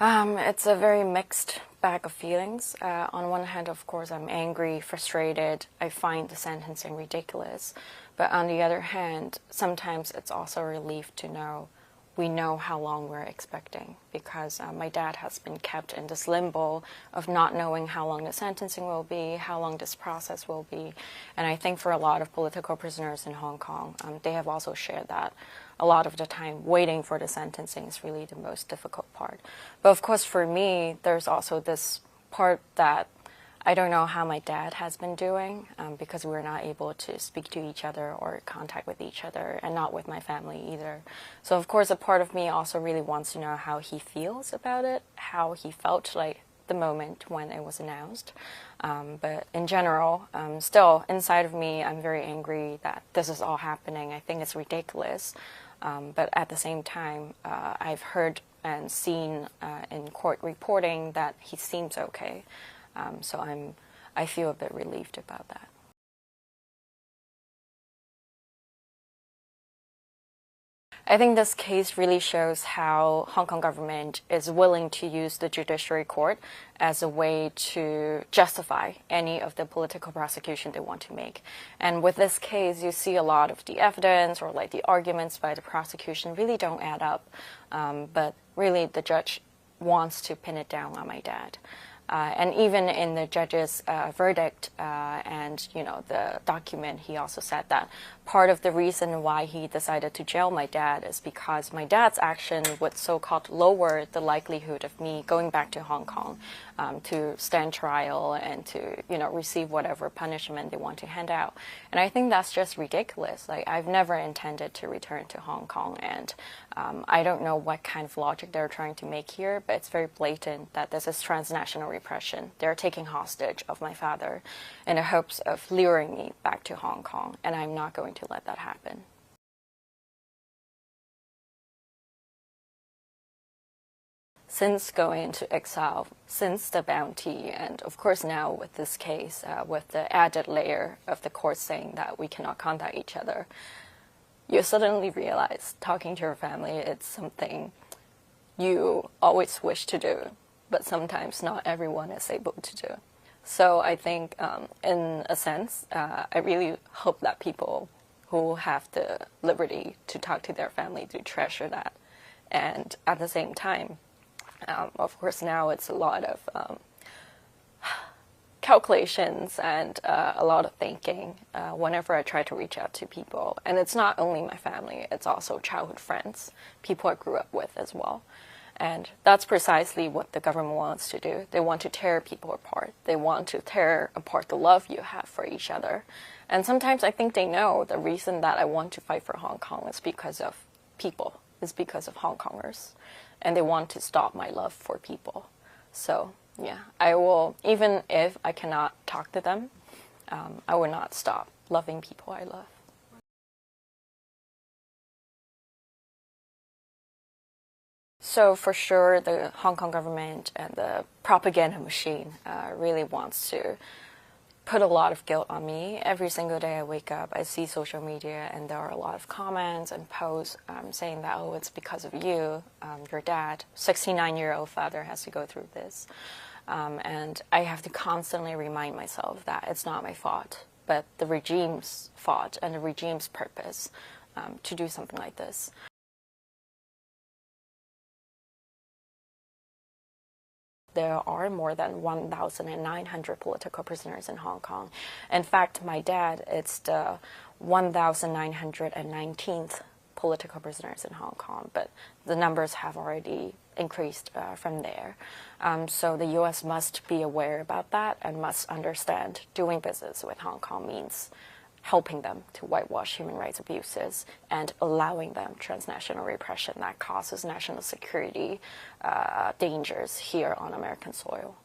It's a very mixed bag of feelings. On one hand, of course, I'm angry, frustrated. I find the sentencing ridiculous. But on the other hand, sometimes it's also a relief to know we know how long we're expecting, because my dad has been kept in this limbo of not knowing how long the sentencing will be, how long this process will be. And I think for a lot of political prisoners in Hong Kong, they have also shared that a lot of the time waiting for the sentencing is really the most difficult part. But of course for me, there's also this part that I don't know how my dad has been doing, because we're not able to speak to each other or contact with each other, and not with my family either. So of course a part of me also really wants to know how he feels about it, how he felt like the moment when it was announced. But in general, still inside of me, I'm very angry that this is all happening. I think it's ridiculous. But at the same time, I've heard and seen in court reporting that he seems okay. So I feel a bit relieved about that. I think this case really shows how Hong Kong government is willing to use the judiciary court as a way to justify any of the political prosecution they want to make. And with this case, you see a lot of the evidence or like the arguments by the prosecution really don't add up. But really the judge wants to pin it down on my dad. And even in the judge's verdict and the document, he also said that part of the reason why he decided to jail my dad is because my dad's action would so-called lower the likelihood of me going back to Hong Kong to stand trial and to receive whatever punishment they want to hand out. And I think that's just ridiculous. Like, I've never intended to return to Hong Kong, and I don't know what kind of logic they're trying to make here, but it's very blatant that this is transnational repression. They're taking hostage of my father in the hopes of luring me back to Hong Kong, and I'm not going to let that happen. Since going into exile, since the bounty, and of course now with this case, with the added layer of the court saying that we cannot contact each other, you suddenly realize talking to your family, it's something you always wish to do, but sometimes not everyone is able to do. So I think, in a sense, I really hope that people who have the liberty to talk to their family do treasure that. And at the same time, of course, now it's a lot of calculations and a lot of thinking whenever I try to reach out to people. And it's not only my family, it's also childhood friends, people I grew up with as well. And that's precisely what the government wants to do. They want to tear people apart. They want to tear apart the love you have for each other. And sometimes I think they know the reason that I want to fight for Hong Kong is because of people, is because of Hong Kongers. And they want to stop my love for people. So yeah, I will, even if I cannot talk to them, I will not stop loving people I love. So for sure, the Hong Kong government and the propaganda machine really wants to put a lot of guilt on me. Every single day I wake up, I see social media, and there are a lot of comments and posts saying that, oh, it's because of you, your dad, 69-year-old father has to go through this. And I have to constantly remind myself that it's not my fault, but the regime's fault and the regime's purpose to do something like this. There are more than 1,900 political prisoners in Hong Kong. In fact, my dad, it's the 1,919th political prisoners in Hong Kong, but the numbers have already increased from there. So the U.S. must be aware about that and must understand doing business with Hong Kong means helping them to whitewash human rights abuses and allowing them transnational repression that causes national security dangers here on American soil.